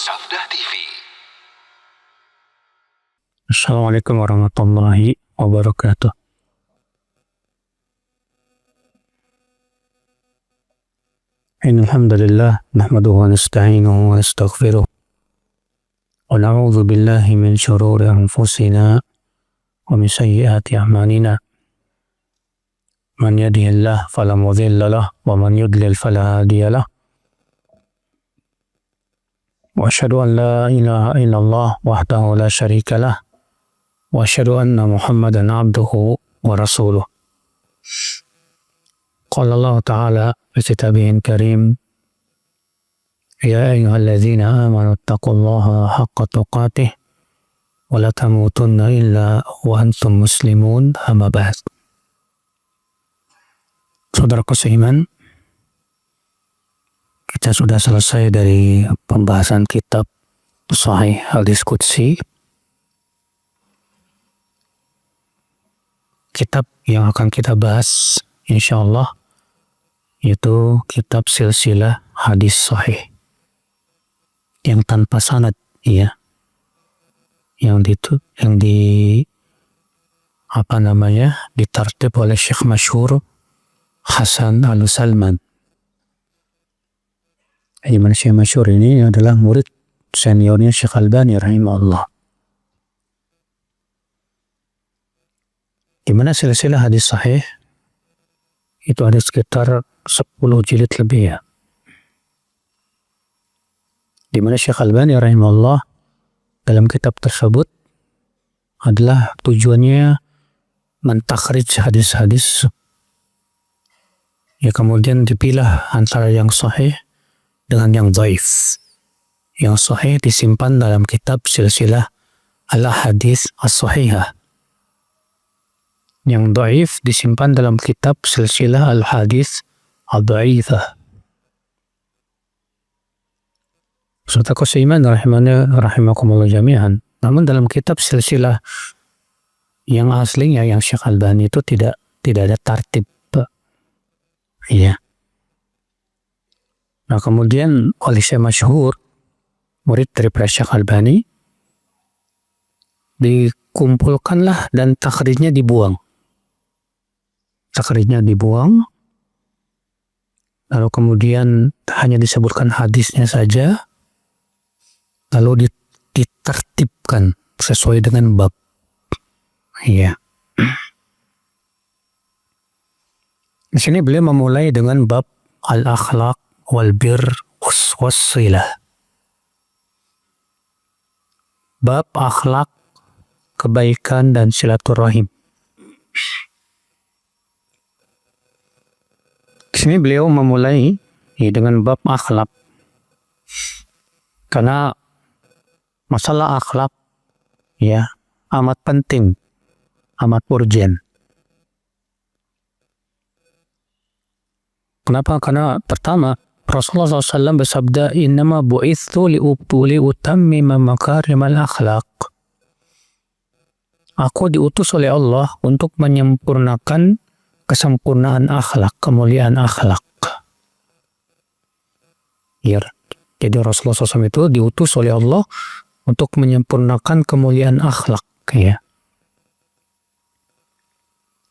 Sabda TV. Assalamualaikum warahmatullahi wabarakatuh. Innal hamdalillah nahmaduhu wa nasta'inuhu wa nastaghfiruh wa na'udzu billahi min shururi anfusina wa min sayyiati a'malina. Man yahdihillahu fala mudilla lahu wa man yudlil fala hadiya lahu. Wa asyhadu an la ilaha illallah wahdahu la syarika lah wa asyhadu anna Muhammadan abduhu wa rasuluh. Qala Allah Ta'ala fi kitabihil karim, ya ayyuhalladzina amanu taqullaha haqqa tuqatih wa la tamutunna illa wa antum muslimun, amma ba'd. Saudaraku seiman, kita sudah selesai dari pembahasan kitab Sahih Hadis Qudsi. Kitab yang akan kita bahas insyaallah yaitu kitab Silsilah Hadis Sahih yang tanpa sanad, ya. Yang ditartib oleh Syekh masyhur Hasan Al-Salman. Syekh masyhur ini adalah murid seniornya Syekh Albani rahimahullah. Di mana silsilah hadis sahih itu ada sekitar 10 jilid lebih, ya. Di mana Syekh Albani rahimahullah dalam kitab tersebut adalah tujuannya mentakhrij hadis-hadis, ya, kemudian dipilah antara yang sahih dengan yang dhaif. Yang sahih disimpan dalam kitab Silsilah Al-Hadis As-Sahihah. Yang dhaif disimpan dalam kitab Silsilah Al-Hadis Ad-Dhaifah. Saudaraku seiman rahimakumullah jami'an. Namun dalam kitab Silsilah yang aslinya yang Syekh Albani itu tidak ada tartib, ya. Nah, kemudian oleh Syekh masyhur, murid dari Syekh Albani, dikumpulkanlah dan takhrijnya dibuang. Lalu kemudian hanya disebutkan hadisnya saja, lalu ditertibkan sesuai dengan bab. Ya. Di sini beliau memulai dengan bab al-akhlaq wal bir was-silah. Bab akhlak, kebaikan dan silaturahim. Di sini beliau memulai dengan bab akhlak. Karena masalah akhlak, ya, amat penting, amat urgen. Kenapa? Karena pertama, Rasulullah SAW bersabda, innama bu'ithu liutammima makarimal akhlaq. Aku diutus oleh Allah untuk menyempurnakan kesempurnaan akhlak, kemuliaan akhlak. Ya, jadi Rasulullah SAW itu diutus oleh Allah untuk menyempurnakan kemuliaan akhlak, ya.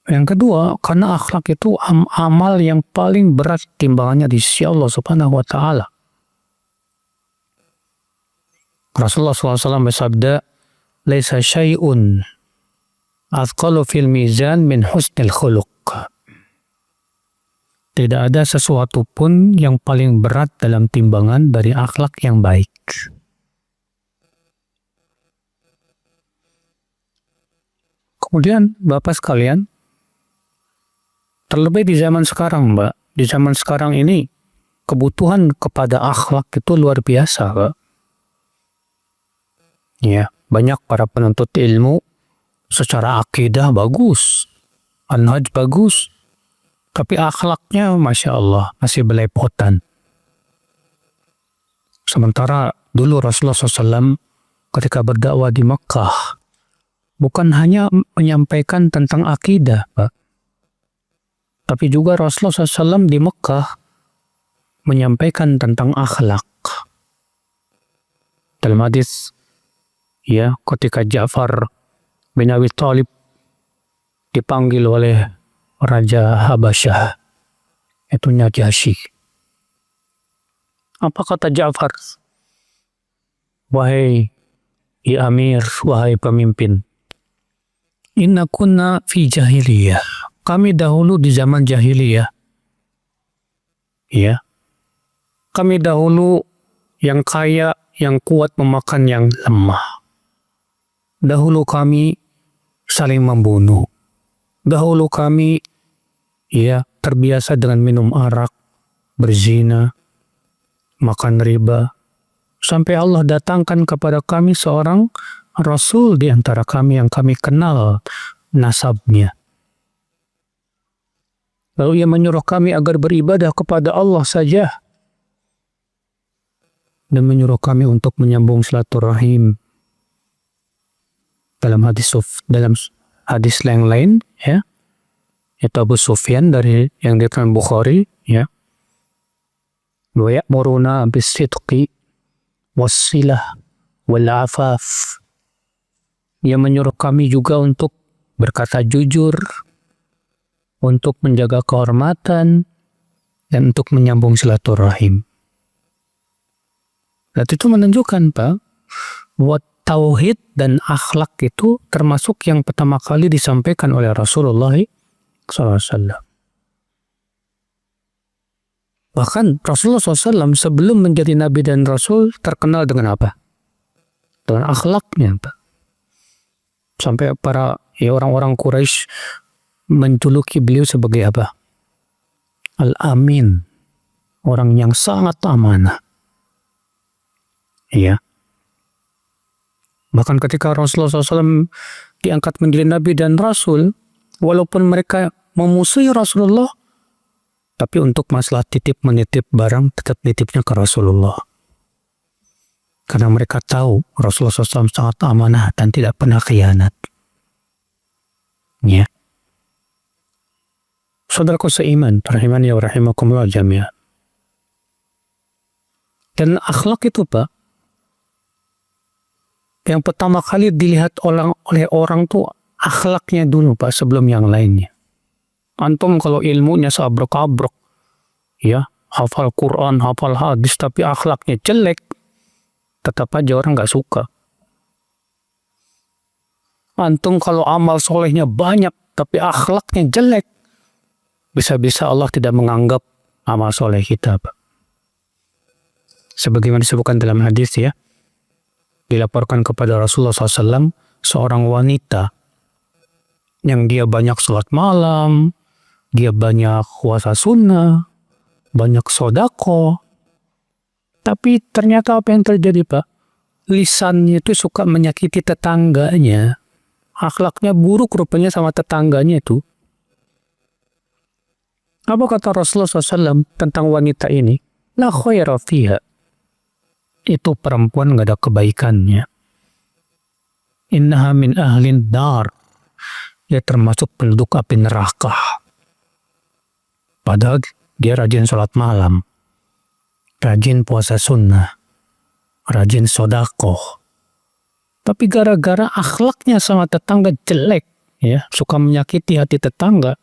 Yang kedua, karena akhlak itu amal yang paling berat timbangannya di sisi Allah Subhanahu wa Ta'ala. Rasulullah SAW bersabda, "Laisa syai'un athqalu fil mizan min husnil khuluq." Tidak ada sesuatu pun yang paling berat dalam timbangan dari akhlak yang baik. Kemudian, Bapak sekalian, terlebih di zaman sekarang, Mbak. Di zaman sekarang ini, kebutuhan kepada akhlak itu luar biasa, Mbak. Ya, banyak para penuntut ilmu secara akidah bagus, manhaj bagus, tapi akhlaknya, Masya Allah, masih belepotan. Sementara dulu Rasulullah SAW ketika berdakwah di Mekah, bukan hanya menyampaikan tentang akidah, Pak, tapi juga Rasulullah SAW di Mekah menyampaikan tentang akhlak. Dalam hadis, ya, ketika Ja'far bin Abi Thalib dipanggil oleh Raja Habasyah, itu Najasyi. Apa kata Ja'far? Wahai ya Amir, wahai pemimpin, inna kunna fi jahiliyah. Kami dahulu di zaman jahiliyah. Ya. Kami dahulu yang kaya, yang kuat memakan yang lemah. Dahulu kami saling membunuh. Dahulu kami terbiasa dengan minum arak, berzina, makan riba. Sampai Allah datangkan kepada kami seorang Rasul di antara kami yang kami kenal nasabnya. Lalu ia menyuruh kami agar beribadah kepada Allah saja. Dan menyuruh kami untuk menyambung silaturahim. Dalam hadis yang lain, ya, itu Abu Sufyan yang diriwayatkan Bukhari, ya, wa ya'muruna bis-sidqi was-silah wal-afaf. Ia menyuruh kami juga untuk berkata jujur, untuk menjaga kehormatan, dan untuk menyambung silaturahim. Dan itu menunjukkan, Pak, bahwa tauhid dan akhlak itu termasuk yang pertama kali disampaikan oleh Rasulullah SAW. Bahkan Rasulullah SAW sebelum menjadi Nabi dan Rasul terkenal dengan apa? Dengan akhlaknya, Pak. Sampai para orang-orang Quraisy menjuluki beliau sebagai apa? Al-Amin. Orang yang sangat amanah. Ya. Bahkan ketika Rasulullah SAW diangkat menjadi Nabi dan Rasul, walaupun mereka memusuhi Rasulullah, tapi untuk masalah titip menitip barang tetap nitipnya ke Rasulullah. Karena mereka tahu Rasulullah SAW sangat amanah dan tidak pernah khianat. Ya. Saudaraku seiman, rahimani wa rahimakumullah jami'an. Dan akhlak itu, Pak, yang pertama kali dilihat oleh orang tuh akhlaknya dulu, Pak, sebelum yang lainnya. Antum kalau ilmunya seabrek-abrek, ya, hafal Quran, hafal hadis, tapi akhlaknya jelek, tetap aja orang nggak suka. Antum kalau amal solehnya banyak, tapi akhlaknya jelek, bisa-bisa Allah tidak menganggap amal soleh kita, Pak. Sebagaimana disebutkan dalam hadis, ya, dilaporkan kepada Rasulullah SAW seorang wanita yang dia banyak sholat malam, dia banyak puasa sunnah, banyak sodako, tapi ternyata apa yang terjadi, Pak? Lisannya itu suka menyakiti tetangganya, akhlaknya buruk rupanya sama tetangganya itu. Apa kata Rasulullah SAW tentang wanita ini? La khaira fiha. Itu perempuan gak ada kebaikannya. Innaha min ahlin nar. Dia termasuk penduduk api neraka. Padahal dia rajin sholat malam, rajin puasa sunnah, rajin sodakoh. Tapi gara-gara akhlaknya sama tetangga jelek, ya, suka menyakiti hati tetangga,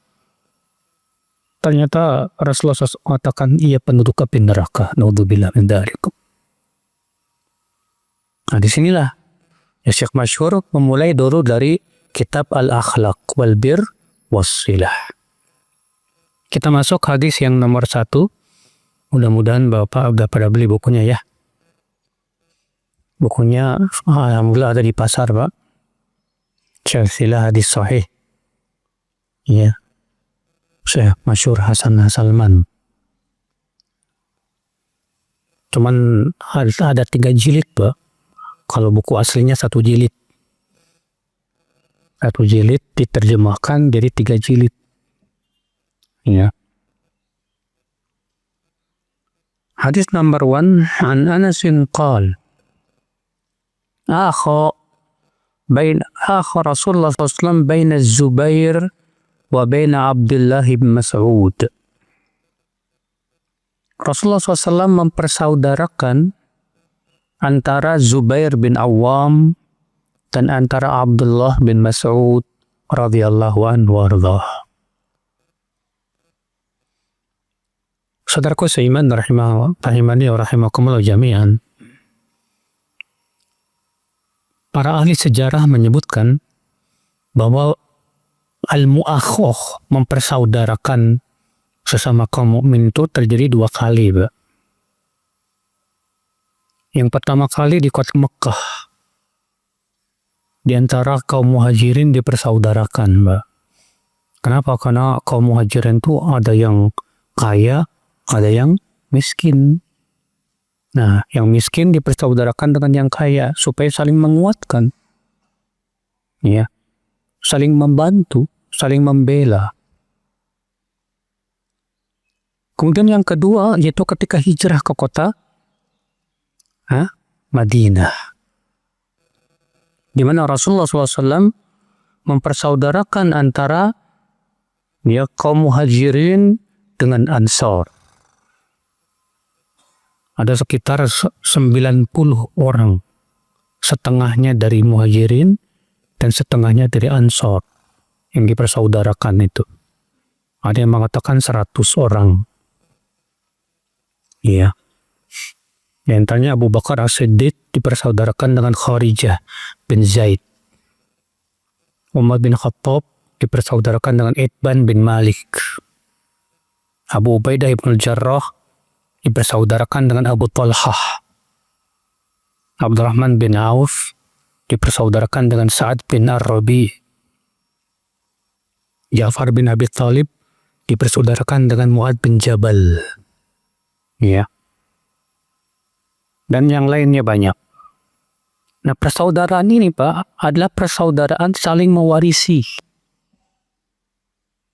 ternyata Rasulullah SAW mengatakan ia penduduk api neraka. Naudzubillah min dzalik. Nah, disinilah ya Syekh Masyhur memulai dulu dari kitab Al-Akhlaq wal Bir was-Silah. Kita masuk hadis yang nomor 1. Mudah-mudahan Bapak udah pada beli bukunya, ya. Bukunya alhamdulillah ada di pasar, Pak. Silsilah hadis sahih. Ya. Syekh Masyhur Hasan Salman. Cuman ada 3 jilid, Pak. Kalau buku aslinya 1 jilid. 1 jilid diterjemahkan jadi 3 jilid. Ya. Hadis nomor 1 an Anas qala akha Rasulullah SAW baina Zubair wa baina Abdullah bin Mas'ud. Rasulullah SAW mempersaudarakan antara Zubair bin Awam dan antara Abdullah bin Mas'ud radhiyallahu anhu warḍah. Saudaraku seiman rahimani wa rahimakumullah jami'an. Para ahli sejarah menyebutkan bahwa al-mu'akhah, mempersaudarakan sesama kaum mukmin itu terjadi 2 kali, Pak. Yang pertama kali di kota Mekah. Di antara kaum muhajirin dipersaudarakan, Pak. Kenapa? Karena kaum muhajirin itu ada yang kaya, ada yang miskin. Nah, yang miskin dipersaudarakan dengan yang kaya supaya saling menguatkan. Ya. Saling membantu, saling membela. Kemudian yang kedua yaitu ketika hijrah ke kota Madinah. Di mana Rasulullah SAW mempersaudarakan antara kaum muhajirin dengan ansar. Ada sekitar 90 orang. Setengahnya dari muhajirin dan setengahnya dari ansar yang dipersaudarakan itu. Ada yang mengatakan 100 orang. Iya. Di antaranya Abu Bakar As-Siddiq dipersaudarakan dengan Kharijah bin Zaid. Umar bin Khattab dipersaudarakan dengan Itban bin Malik. Abu Ubaidah ibn Jarrah dipersaudarakan dengan Abu Talhah. Abdurrahman bin Auf dipersaudarakan dengan Sa'ad bin Ar-Rabi. Ja'far bin Abi Thalib dipersaudarakan dengan Mu'ad bin Jabal. Ya. Dan yang lainnya banyak. Nah, persaudaraan ini, Pak, adalah persaudaraan saling mewarisi.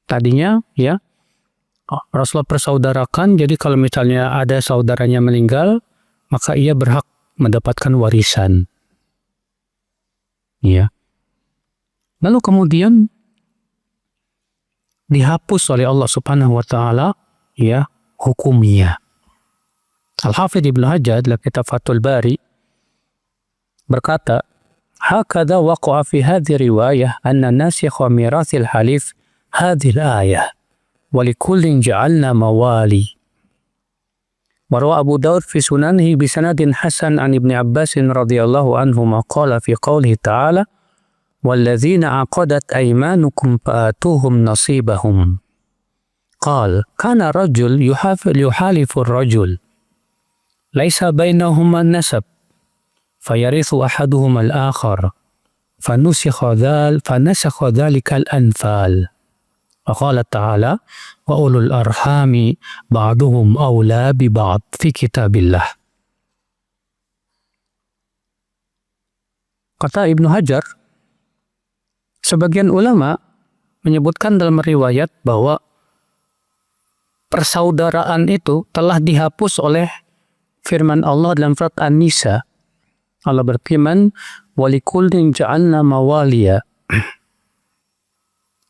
Tadinya, ya, Rasulullah persaudarakan, jadi kalau misalnya ada saudaranya meninggal, maka ia berhak mendapatkan warisan. Ya. Lalu kemudian dihapus oleh Allah Subhanahu wa taala ya hukumnya. Al-Hafidh Ibnu Hajar dalam kitab Fathul Bari berkata, "Hakadha waqa'a fi hadhihi riwayah anna nasikha mirathil halif hadhihi al-ayah wa likullin ja'alna mawali." وروى أبو داود في سننه بسند حسن عن ابن عباس رضي الله عنهما قال في قوله تعالى والذين عقدت أيمانكم فآتوهم نصيبهم قال كان رجل يحالف الرجل ليس بينهما النسب فيرث أحدهما الآخر فنسخ ذلك الأنفال وقال تعالى وأولو الأرحام بعضهم أولى ببعض في كتاب الله. Kata Ibnu Hajar, sebagian ulama menyebutkan dalam riwayat bahwa persaudaraan itu telah dihapus oleh firman Allah dalam surat An-Nisa. Allah berfirman, "Walikullin ja'alna mawaliya."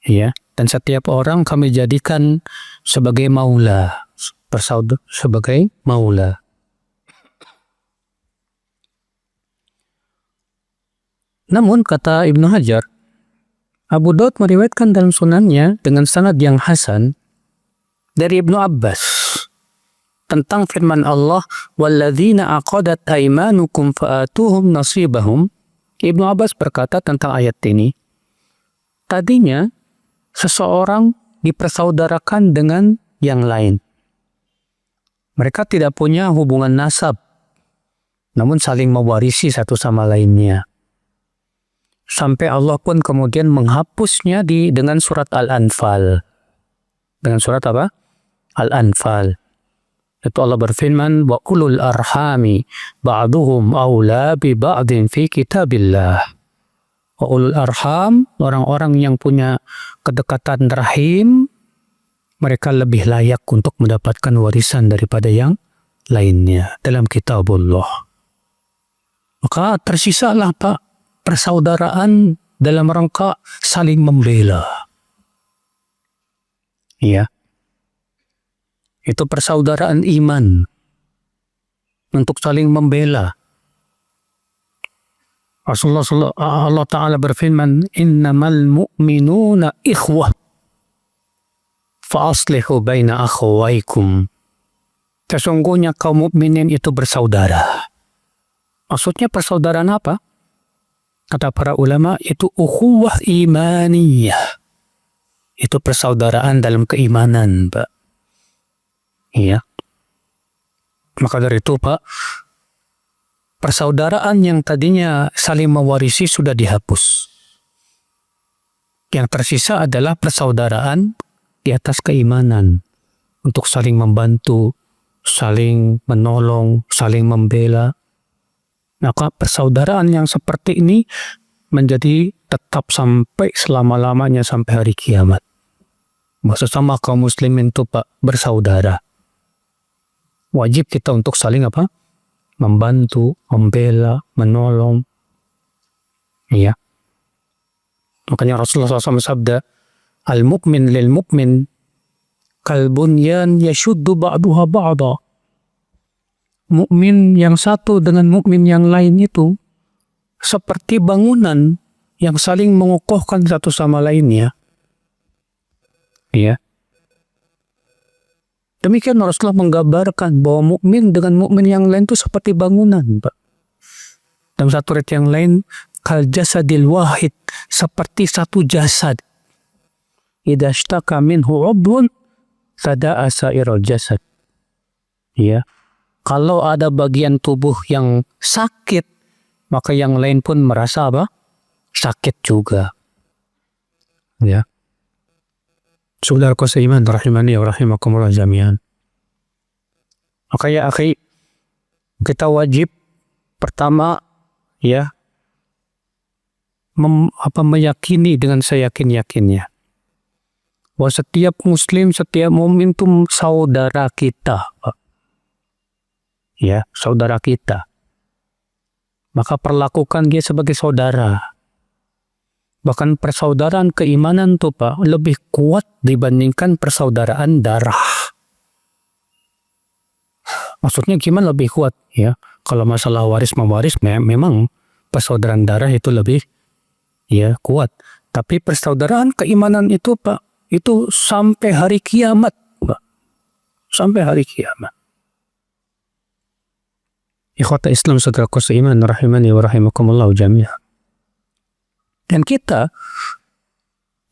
Ya, dan setiap orang kami jadikan sebagai maula, sebagai maula. Namun kata Ibnu Hajar, Abu Daud meriwayatkan dalam sunannya dengan sanad yang hasan dari Ibnu Abbas tentang firman Allah, "Walladzina aqadat aymanukum fa'atuhum nasibahum." Ibnu Abbas berkata tentang ayat ini, tadinya seseorang dipersaudarakan dengan yang lain. Mereka tidak punya hubungan nasab, namun saling mewarisi satu sama lainnya. Sampai Allah pun kemudian menghapusnya dengan surat Al-Anfal. Dengan surat apa? Al-Anfal. Itu Allah berfirman, wa ulul arhami ba'duhum awla bi ba'din fi kitabillah. Wa ulul arham, orang-orang yang punya kedekatan rahim, mereka lebih layak untuk mendapatkan warisan daripada yang lainnya dalam kitabullah. Maka tersisalah Pak persaudaraan dalam rangka saling membela. Ya. Itu persaudaraan iman untuk saling membela. Allah Ta'ala berfirman, innamal mu'minuna ikhwah fa aslihu baina akhawaikum. Sesungguhnya kaum mukminin itu bersaudara. Maksudnya persaudaraan apa? Kata para ulama, itu ukhuwah imaniyah. Itu persaudaraan dalam keimanan, Pak. Iya. Maka dari itu, Pak, persaudaraan yang tadinya saling mewarisi sudah dihapus. Yang tersisa adalah persaudaraan di atas keimanan. Untuk saling membantu, saling menolong, saling membela. Maka persaudaraan yang seperti ini menjadi tetap sampai selama-lamanya sampai hari kiamat. Sesama kaum muslimin itu, Pak, bersaudara. Wajib kita untuk saling apa? Membantu, membela, menolong. Iya. Makanya Rasulullah SAW sabda, al-mu'min lil-mu'min kalbunyan yashuddu ba'duha ba'da. Mukmin yang satu dengan mukmin yang lain itu seperti bangunan yang saling mengokohkan satu sama lainnya. Ya. Demikian Rasulullah menggambarkan bahwa mukmin dengan mukmin yang lain itu seperti bangunan, Pak. Dalam satu riwayat yang lain, kal jasadil wahid, seperti satu jasad. Idza ishtaka minhu 'udhun fada'a sa'irul jasad. Ya. Kalau ada bagian tubuh yang sakit, maka yang lain pun merasa apa? Sakit juga. Ya. Saudaraku seiman rahimani wa rahimakumullah jami'an. Maka ya akhi, kita wajib pertama ya meyakini dengan seyakin-yakinnya bahwa setiap muslim, setiap mukmin itu saudara kita. Ya, saudara kita. Maka perlakukan dia sebagai saudara. Bahkan persaudaraan keimanan tuh, Pak, lebih kuat dibandingkan persaudaraan darah. Maksudnya gimana lebih kuat? Ya, kalau masalah waris mewaris memang persaudaraan darah itu lebih ya kuat. Tapi persaudaraan keimanan itu, Pak, itu sampai hari kiamat, Pak. Sampai hari kiamat. Ikhwata Islam saudaraku seiman rahimani wa rahimakumullah jami'an. Dan kita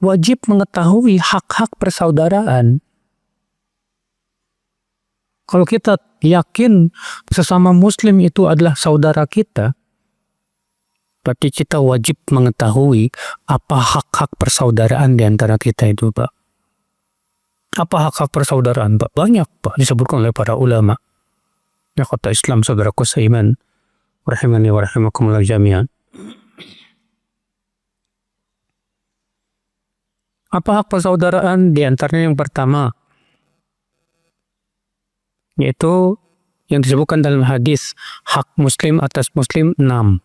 wajib mengetahui hak-hak persaudaraan. Kalau kita yakin sesama muslim itu adalah saudara kita, berarti kita wajib mengetahui apa hak-hak persaudaraan di antara kita itu, Pak. Apa hak-hak persaudaraan, Pak? Banyak, Pak, disebutkan oleh para ulama. Ya kata Islam saudaraku seiman rahimani wa rahimakumullah jami'an. Apa hak persaudaraan? Di antaranya yang pertama yaitu yang disebutkan dalam hadis, hak muslim atas muslim 6.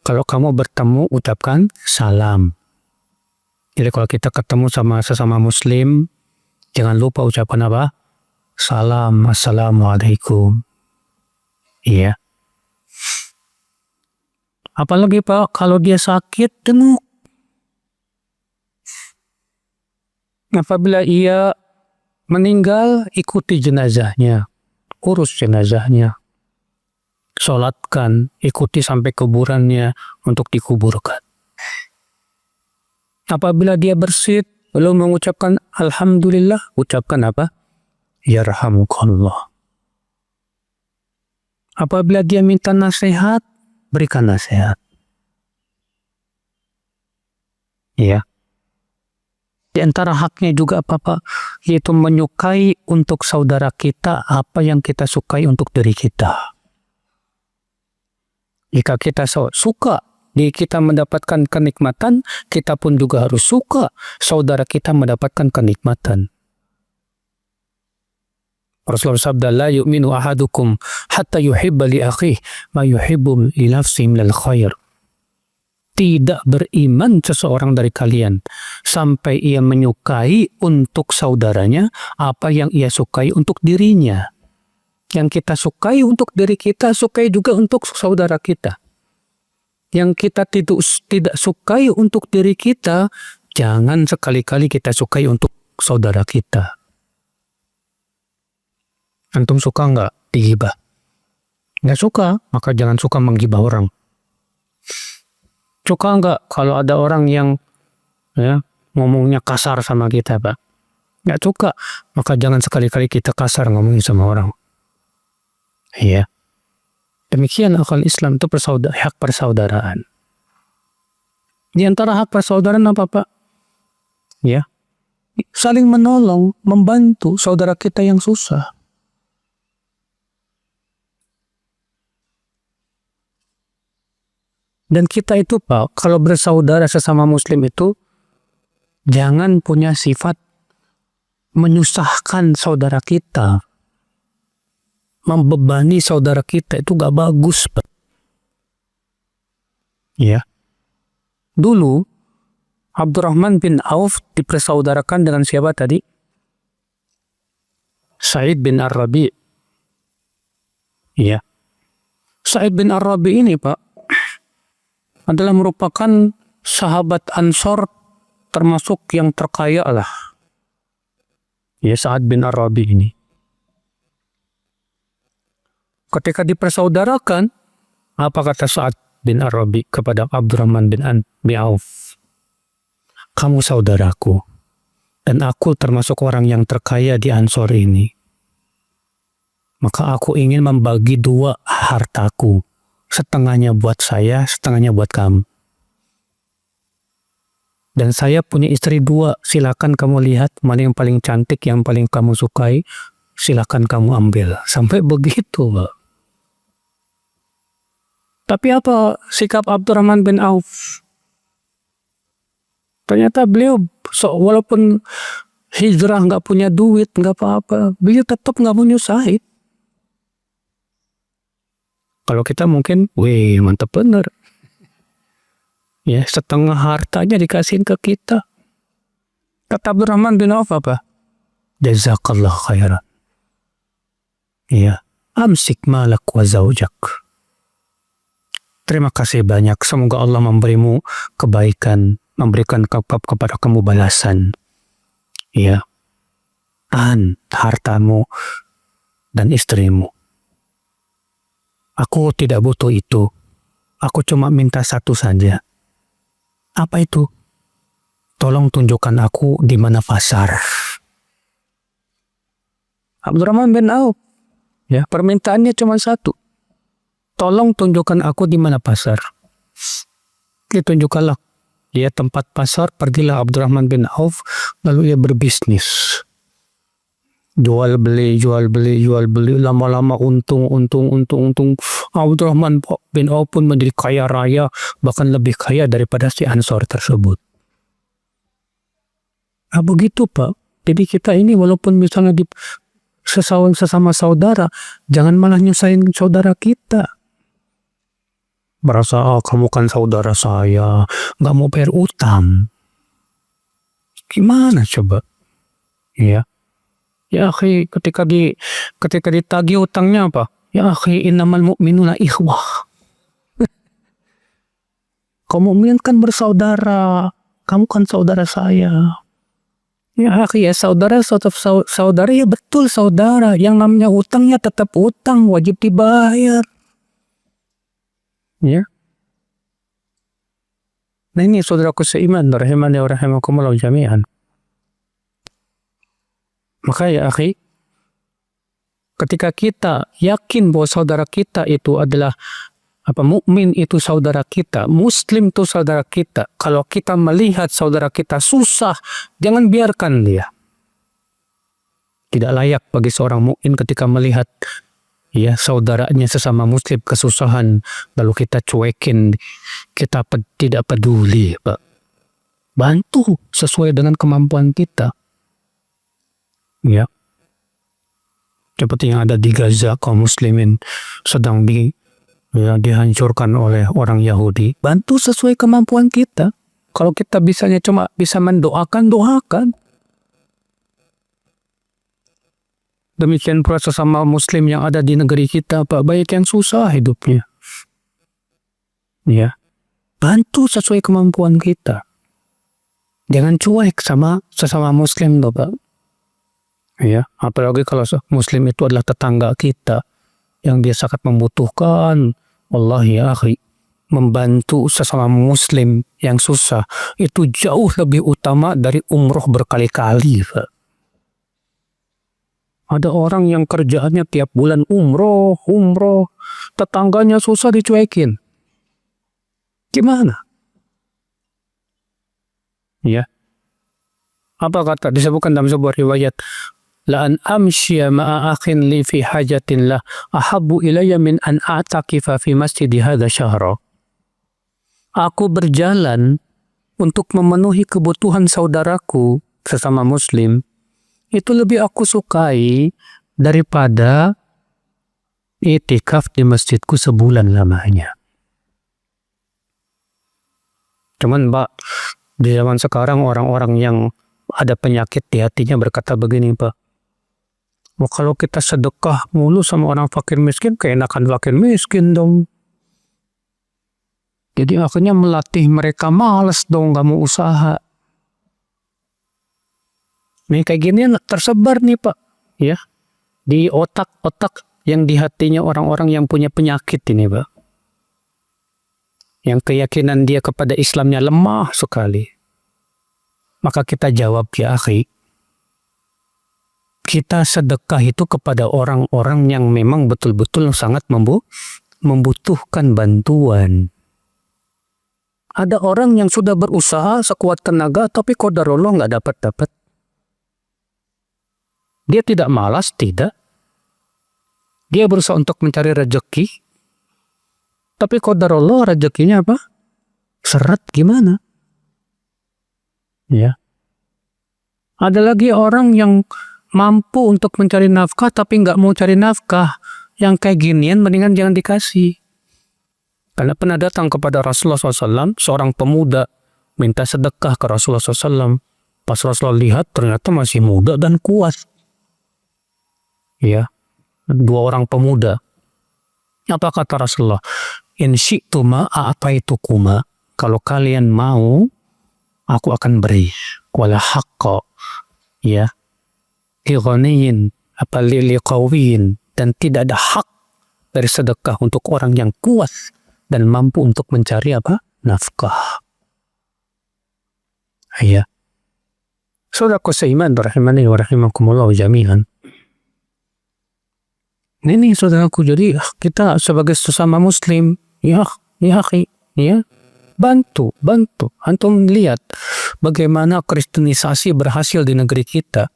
Kalau kamu bertemu ucapkan salam. Jadi kalau kita ketemu sama sesama muslim, jangan lupa ucapan apa? Salam, assalamualaikum. Iya. Apalagi, Pak, kalau dia sakit, tengok. Apabila ia meninggal, ikuti jenazahnya. Urus jenazahnya. Sholatkan, ikuti sampai kuburannya untuk dikuburkan. Apabila dia bersit, belum mengucapkan alhamdulillah, ucapkan apa? Yarhamukallah. Apabila dia minta nasihat, berikan nasihat. Ya. Di antara haknya juga apa, yaitu menyukai untuk saudara kita apa yang kita sukai untuk diri kita. Jika kita suka kita mendapatkan kenikmatan, kita pun juga harus suka saudara kita mendapatkan kenikmatan. Rasulullah sabda, la yu'minu ahadukum hatta yuhibba li akhihi ma yuhibbu li nafsihi minal khair. Tidak beriman seseorang dari kalian sampai ia menyukai untuk saudaranya apa yang ia sukai untuk dirinya. Yang kita sukai untuk diri kita, sukai juga untuk saudara kita. yang kita tidak sukai untuk diri kita, jangan sekali-kali kita sukai untuk saudara kita. Antum suka nggak digibah? Nggak suka, maka jangan suka menggibah orang. Suka nggak kalau ada orang yang ngomongnya kasar sama kita, Pak? Nggak suka, maka jangan sekali-kali kita kasar ngomongin sama orang. Iya. Demikian akal Islam itu hak persaudaraan. Di antara hak persaudaraan apa, Pak? Ya. Saling menolong, membantu saudara kita yang susah. Dan kita itu, Pak, kalau bersaudara sesama muslim itu jangan punya sifat menyusahkan saudara kita. Membebani saudara kita itu gak bagus, Pak. Ya. Dulu Abdurrahman bin Auf dipersaudarakan dengan siapa tadi? Sa'id bin Ar-Rabi. Ya. Sa'id bin Ar-Rabi ini, Pak, adalah merupakan sahabat Ansor termasuk yang terkaya lah. Ya, Sa'ad bin Ar-Rabi ini. Ketika dipersaudarakan, apa kata Sa'ad bin Ar-Rabi kepada Abdurrahman bin Auf? Kamu saudaraku, dan aku termasuk orang yang terkaya di Ansor ini. Maka aku ingin membagi dua hartaku. Setengahnya buat saya, setengahnya buat kamu. Dan saya punya istri dua, silakan kamu lihat mana yang paling cantik, yang paling kamu sukai, silakan kamu ambil. Sampai begitu, Pak. Tapi apa sikap Abdurrahman bin Auf? Ternyata beliau walaupun hijrah nggak punya duit, nggak apa-apa, beliau tetap nggak mau nyusahin. Kalau kita mungkin, wih mantap bener. Ya, setengah hartanya dikasihin ke kita. Kata Abdurrahman bin Auf apa? Jazakallah khairan. Ya, amsik malak wa zaujak. Terima kasih banyak. Semoga Allah memberimu kebaikan, memberikan kepada kamu balasan. Ya, tahan hartamu dan istrimu. Aku tidak butuh itu. Aku cuma minta satu saja. Apa itu? Tolong tunjukkan aku di mana pasar. Abdurrahman bin Auf, ya, permintaannya cuma satu. Tolong tunjukkan aku di mana pasar. Ditunjukkanlah dia tempat pasar, pergilah Abdurrahman bin Auf, lalu ia berbisnis. Jual beli, lama-lama untung. Abdurrahman bin Auf pun menjadi kaya raya, bahkan lebih kaya daripada si Ansor tersebut. Begitu, Pak. Jadi kita ini walaupun misalnya di sesama saudara, jangan malah nyusahin saudara kita. Merasa, kamu kan saudara saya, nggak mau bayar utang. Gimana coba? Ya. Ya akhi, ketika ditagih utangnya apa? Ya akhi, innamal mu'minuna ikhwah. Kaum mukmin kan bersaudara. Kamu kan saudara saya. Ya akhi, ya saudara ya betul saudara. Yang namanya utangnya tetap utang, wajib dibayar. Ya. Nah ini saudaraku seiman, rahimani wa rahimakumullah jami'an. Maka ya akhi, ketika kita yakin bahwa saudara kita itu adalah mukmin itu saudara kita, muslim itu saudara kita. Kalau kita melihat saudara kita susah, jangan biarkan dia. Tidak layak bagi seorang mukmin ketika melihat ya saudaranya sesama muslim kesusahan, lalu kita cuekin, kita tidak peduli, Pak. Bantu sesuai dengan kemampuan kita. Ya, seperti yang ada di Gaza, kaum muslimin sedang dihancurkan oleh orang Yahudi. Bantu sesuai kemampuan kita. Kalau kita cuma bisa mendoakan, doakan. Demikian pula sesama muslim yang ada di negeri kita, Pak, banyak yang susah hidupnya. Ya, Bantu sesuai kemampuan kita. Jangan cuek sama sesama muslim loh Pak. Ya, apalagi kalau muslim itu adalah tetangga kita yang dia sangat membutuhkan. Wallahi ya akhi, membantu sesama muslim yang susah itu jauh lebih utama dari umroh berkali-kali Pak. Ada orang yang kerjaannya tiap bulan umroh, tetangganya susah dicuekin. Gimana? Ya. Apa kata disebutkan dalam sebuah riwayat, la an amshiya ma'a akhin li fi hajatin lah ahabbu ilayya min an a'takifa fi masjid hadha syahra. Aku berjalan untuk memenuhi kebutuhan saudaraku sesama muslim itu lebih aku sukai daripada i'tikaf di masjidku sebulan lamanya. Cuman Pak, di zaman sekarang orang-orang yang ada penyakit di hatinya berkata begini Pak, wah kalau kita sedekah mulu sama orang fakir miskin, keenakan fakir miskin dong. Jadi akhirnya melatih mereka malas dong, gak mau usaha. Nih kayak gini tersebar nih Pak, ya, di otak-otak yang di hatinya orang-orang yang punya penyakit ini Pak. Yang keyakinan dia kepada Islamnya lemah sekali. Maka kita jawab ya akhi, kita sedekah itu kepada orang-orang yang memang betul-betul sangat membutuhkan bantuan. Ada orang yang sudah berusaha sekuat tenaga tapi qadarullah nggak dapat. Dia tidak malas, tidak. Dia berusaha untuk mencari rezeki, tapi qadarullah rezekinya apa? Seret gimana? Ya. Ada lagi orang yang mampu untuk mencari nafkah tapi nggak mau cari nafkah. Yang kayak ginian mendingan jangan dikasih. Karena pernah datang kepada Rasulullah SAW, seorang pemuda minta sedekah ke Rasulullah SAW. Pas Rasulullah lihat ternyata masih muda dan kuat. Ya, dua orang pemuda. Apa kata Rasulullah? In syi'tuma a'taitukuma. Kalau kalian mau, aku akan beri. Wala haqqa. Ya. Lighaniyin. Apa liqawiyin. Dan tidak ada hak dari sedekah untuk orang yang kuat dan mampu untuk mencari apa? Nafkah. Ya. Saudaraku seiman rahimani wa rahimakumullah jami'an. Ini saudaraku, jadi kita sebagai sesama muslim, ya akhi, ya, bantu. Antum lihat bagaimana kristenisasi berhasil di negeri kita.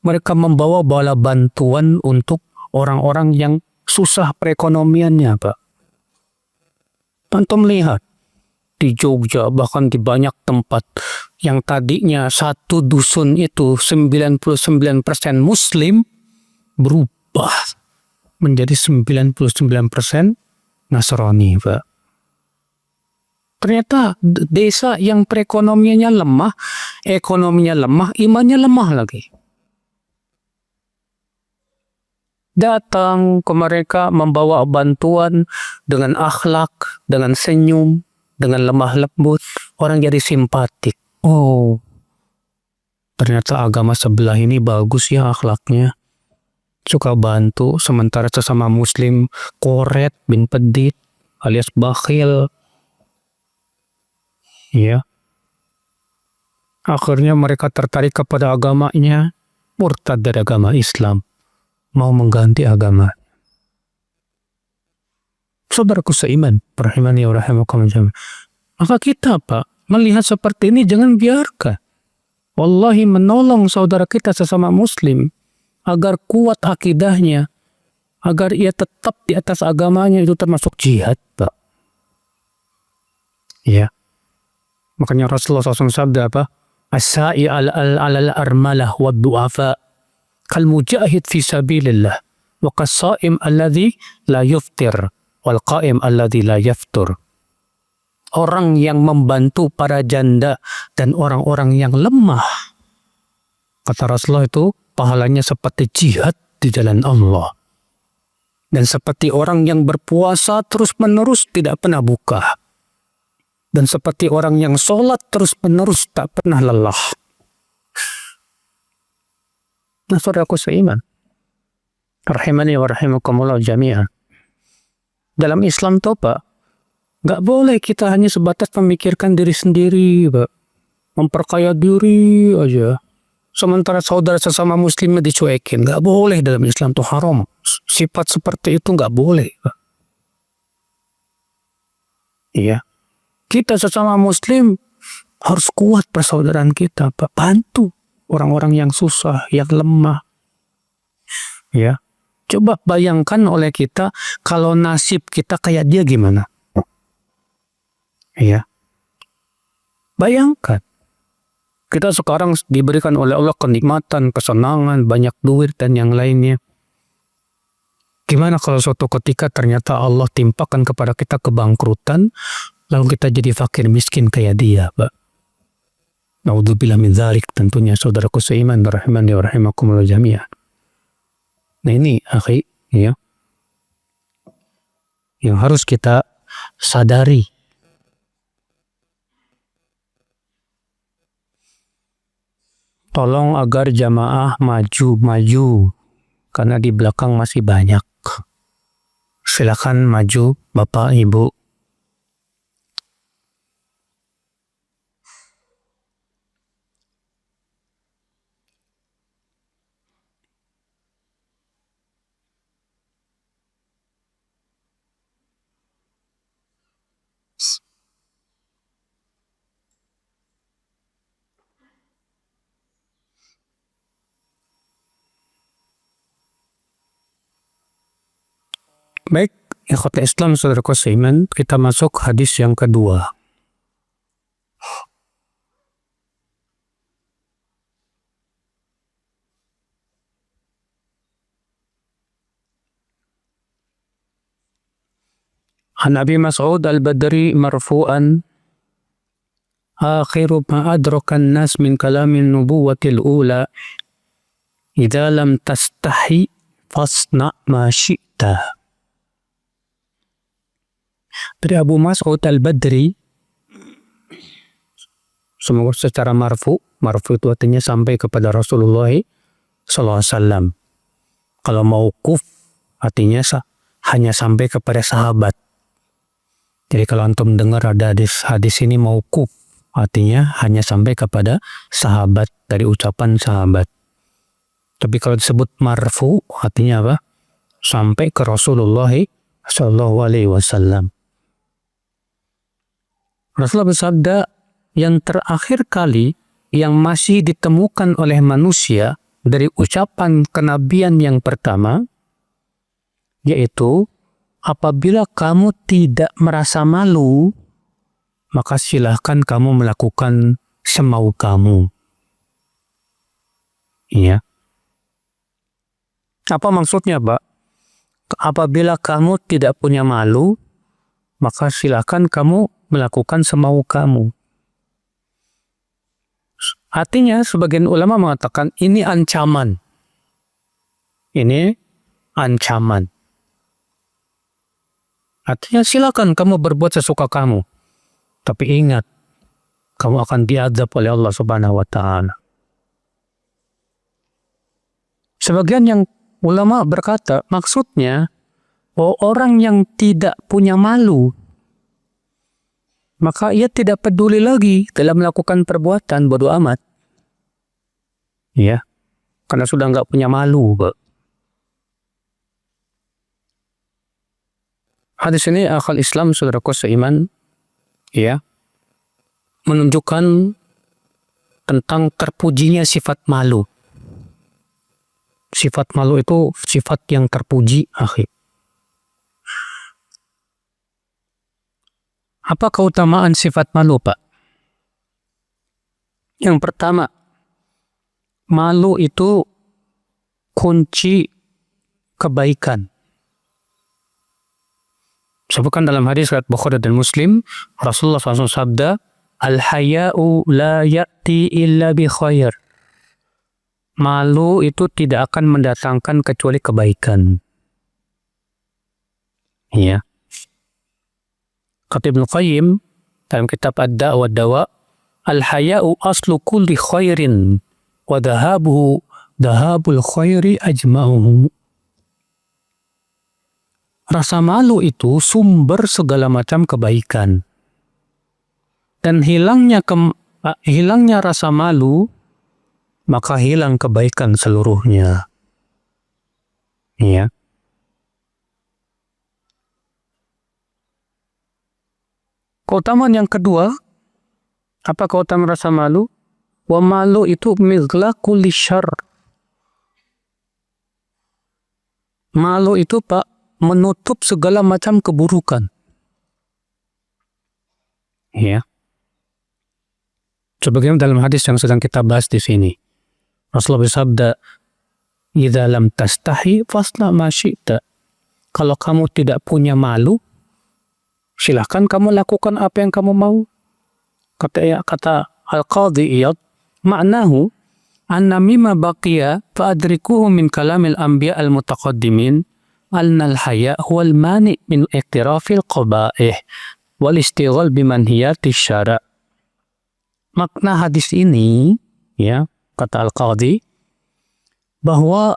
Mereka membawa bala bantuan untuk orang-orang yang susah perekonomiannya, Pak. Antum lihat di Jogja, bahkan di banyak tempat yang tadinya satu dusun itu 99% muslim berubah menjadi 99% Nasrani, Pak. Ternyata desa yang perekonomiannya lemah, ekonominya lemah, imannya lemah lagi. Datang ke mereka membawa bantuan dengan akhlak, dengan senyum, dengan lemah lembut, orang jadi simpatik. Oh, ternyata agama sebelah ini bagus ya akhlaknya. Suka bantu, sementara sesama muslim koret bin pedit alias bakhil. Ya. Akhirnya mereka tertarik kepada agamanya, murtad dari agama Islam, mau mengganti agama. Saudaraku seiman, rahimani wa rahimakumullah. Maka kita Pak, melihat seperti ini jangan biarkan. Wallahi menolong saudara kita sesama muslim agar kuat akidahnya, agar ia tetap di atas agamanya, itu termasuk jihad, Pak. Ya. Makanya Rasulullah SAW sabda apa? As-sa'i alal armalah wa du'afa kal mujahid fi sabilillah wa kas-sa'im alladhi la yuftir wal qa'im alladhi la yaftur. Orang yang membantu para janda dan orang-orang yang lemah, kata Rasulullah, itu pahalanya seperti jihad di jalan Allah. Dan seperti orang yang berpuasa terus-menerus tidak pernah buka. dan seperti orang yang sholat terus-menerus tak pernah lelah. Nah, saudaraku seiman, rahimani wa rahimakumullah jami'an. Dalam Islam tuh Pak, nggak boleh kita hanya sebatas memikirkan diri sendiri, Pak. Memperkaya diri aja. Sementara saudara sesama muslim dicuekin. Nggak boleh, dalam Islam tuh haram. Sifat seperti itu nggak boleh, Pak. Iya. Kita sesama muslim harus kuat persaudaraan kita, Pak. Bantu orang-orang yang susah, yang lemah. Ya. Coba bayangkan oleh kita kalau nasib kita kayak dia gimana? Ya. Bayangkan. Kita sekarang diberikan oleh Allah kenikmatan, kesenangan, banyak duit dan yang lainnya. Gimana kalau suatu ketika ternyata Allah timpakan kepada kita kebangkrutan, lalu kita jadi fakir miskin kayak dia, Pak. Naudzubillah min dzalik, tentunya saudaraku seiman rahimani wa rahimakumullah jami'an. Nah ini akhi, ya, yang harus kita sadari. Tolong agar jamaah maju, karena di belakang masih banyak. Silakan maju, Bapak, Ibu. Baik, ikhwatul Islam, saudaraku seiman, kita masuk hadis yang kedua. An Abi Mas'ud al-Badri marfu'an, akhiru ma adraka an-nas min kalamin nubuwatil ula, idza lam tastahi fasna ma syi'ta. Dari Abu Mas'ud al-Badri, semoga secara marfu itu artinya sampai kepada Rasulullah SAW. Kalau mauquf artinya hanya sampai kepada sahabat. Jadi kalau antum dengar ada hadis ini mauquf, artinya hanya sampai kepada sahabat, dari ucapan sahabat. Tapi kalau disebut marfu artinya apa? Sampai ke Rasulullah SAW. Rasulullah bersabda, yang terakhir kali yang masih ditemukan oleh manusia dari ucapan kenabian yang pertama, yaitu apabila kamu tidak merasa malu, maka silahkan kamu melakukan semau kamu. Iya. Apa maksudnya, Pak? Apabila kamu tidak punya malu, maka silahkan kamu melakukan semau kamu. Artinya sebagian ulama mengatakan ini ancaman. Ini ancaman. Artinya silakan kamu berbuat sesuka kamu. Tapi ingat, kamu akan diazab oleh Allah Subhanahu wa Ta'ala. Sebagian yang ulama berkata, maksudnya orang yang tidak punya malu, maka ia tidak peduli lagi dalam melakukan perbuatan, bodoh amat. Ya, karena sudah nggak punya malu, Pak. Hadis ini akal Islam, saudaraku seiman, ya, menunjukkan tentang terpujinya sifat malu. Sifat malu itu sifat yang terpuji, akhi. Apa keutamaan sifat malu, Pak? Yang pertama, malu itu kunci kebaikan. Sebutkan dalam hadis riwayat Bukhari dan Muslim, Rasulullah SAW sabda, al-haya'u la ya'ti illa bi khair. Malu itu tidak akan mendatangkan kecuali kebaikan. Ya. Kata Ibnu Qayyim, dalam kitab Ad-Da' wa Dawa, al-haya'u aslu kulli khairin wa dhahabul khairi ajma'uhu. Rasa malu itu sumber segala macam kebaikan. Dan hilangnya rasa malu, maka hilang kebaikan seluruhnya. Ya. Keutamaan yang kedua, apa keutamaan rasa malu? Wa malu itu mighlaqul lisyarr. Malu itu Pak, menutup segala macam keburukan. Ya. Sebagaimana dalam hadis yang sedang kita bahas di sini. Rasulullah bersabda, "Idza lam tastahi fasna ma syi'ta." Kalau kamu tidak punya malu, silahkan kamu lakukan apa yang kamu mau. Kata Al-Qadhi Iyad, maknahu anna mimma baqiya fa'adrikuhu min kalamil anbiya al-mutaqaddimin anna al-haya huwa al-mani' min iktirafil qaba'ih wal istighal bimanhiyati syara'. Makna hadis ini, ya, kata Al-Qadhi, bahwa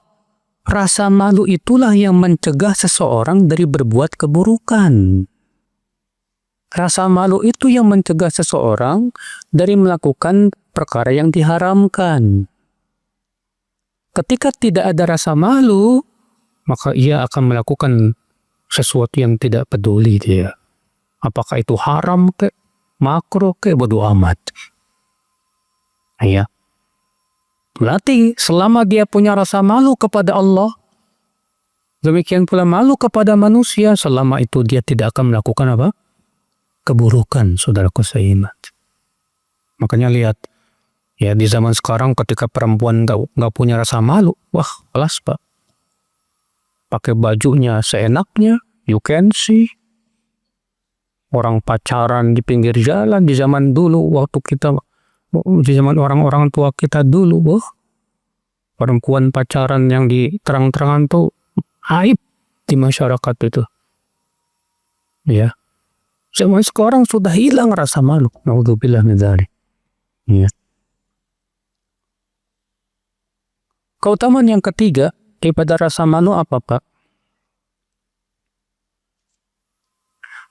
rasa malu itulah yang mencegah seseorang dari berbuat keburukan. Rasa malu itu yang mencegah seseorang dari melakukan perkara yang diharamkan. Ketika tidak ada rasa malu, maka ia akan melakukan sesuatu yang tidak peduli dia. Apakah itu haram ke, makruh ke, bodo amat. Ya. Berarti selama dia punya rasa malu kepada Allah, demikian pula malu kepada manusia, selama itu dia tidak akan melakukan apa? Keburukan, saudaraku seiman. Makanya lihat, ya di zaman sekarang ketika perempuan nggak punya rasa malu, wah kelas Pak. Pakai bajunya seenaknya, you can see. Orang pacaran di pinggir jalan di zaman dulu, di zaman orang-orang tua kita dulu, wah. Perempuan pacaran yang di terang-terangan tuh aib di masyarakat itu. Ya. Zaman sekarang sudah hilang rasa malu. Naudzubillah min dzalik. Ya. Keutamaan yang ketiga daripada rasa malu apa Pak?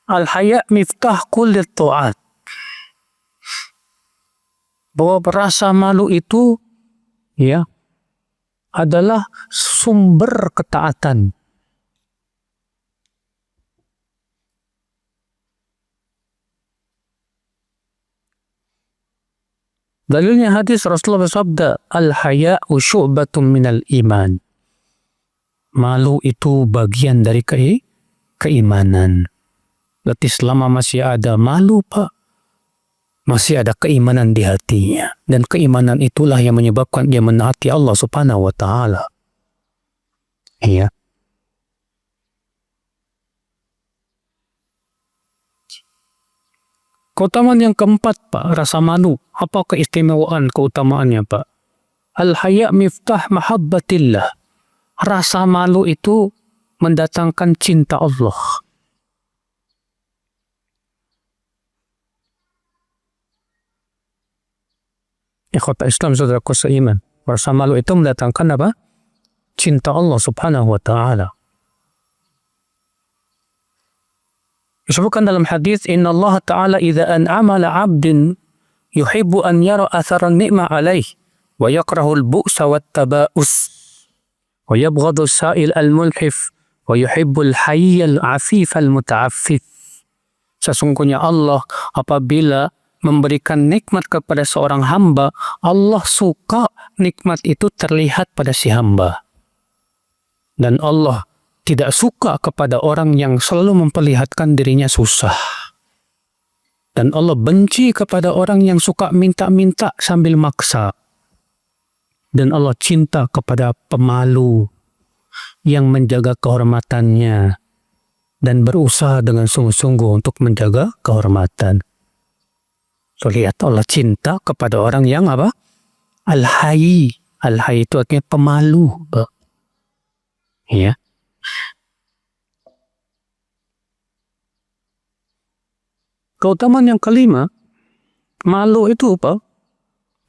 Al-haya miftah kulli ta'at. Bahwa rasa malu itu, ya, adalah sumber ketaatan. Dalilnya hadis Rasulullah bersabda, "Al-haya'u syu'batun minal iman." Malu itu bagian dari keimanan. Berarti selama masih ada malu Pak, masih ada keimanan di hatinya. Dan keimanan itulah yang menyebabkan dia menaati Allah Subhanahu wa Ta'ala. Iya. Keutamaan yang keempat Pak, rasa malu. Apa keistimewaan keutamaannya Pak? Al-haya miftah mahabbatillah. Rasa malu itu mendatangkan cinta Allah. Ikhwata Islam saudaraku seiman. Rasa malu itu mendatangkan apa? Cinta Allah Subhanahu wa Ta'ala. Disebutkan dalam hadis, "Inna Allah Ta'ala idza an'ama 'ala 'abdin yuhibbu an yara athara an-ni'ma 'alaihi wa yakrahu al-bu'sa wat-taba'us wa yabghadu as-sa'il al-mulhif wa yuhibbu al-hayy al-'afif al-muta'affif." Sesungguhnya Allah apabila memberikan nikmat kepada seorang hamba, Allah suka nikmat itu terlihat pada si hamba. Dan Allah tidak suka kepada orang yang selalu memperlihatkan dirinya susah. Dan Allah benci kepada orang yang suka minta-minta sambil maksa. Dan Allah cinta kepada pemalu yang menjaga kehormatannya dan berusaha dengan sungguh-sungguh untuk menjaga kehormatan. So, lihat Allah cinta kepada orang yang apa? Al-hayy. Al-hayy itu artinya pemalu. Ya. Keutamaan yang kelima, malu itu apa?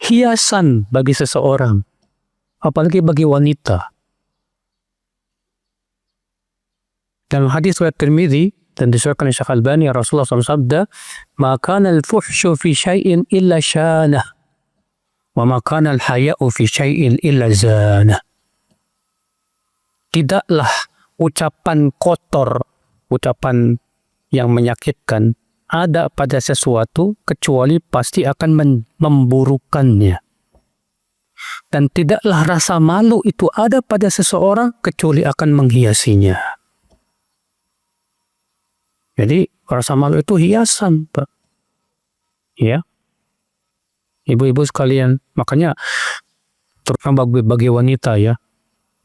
Hiasan bagi seseorang, apalagi bagi wanita. Dalam hadis riwayat Tirmidzi dan disebutkan oleh Syekh Albani, Rasulullah SAW sabda, "Ma kana al-fuhsyu fi syai'in illa syanah, wa ma kana al-haya'u fi syai'in illa zanah." Tidaklah ucapan kotor, ucapan yang menyakitkan ada pada sesuatu kecuali pasti akan memburukannya. Dan tidaklah rasa malu itu ada pada seseorang kecuali akan menghiasinya. Jadi rasa malu itu hiasan, Pak. Ya. Ibu-ibu sekalian, makanya terutama bagi wanita ya,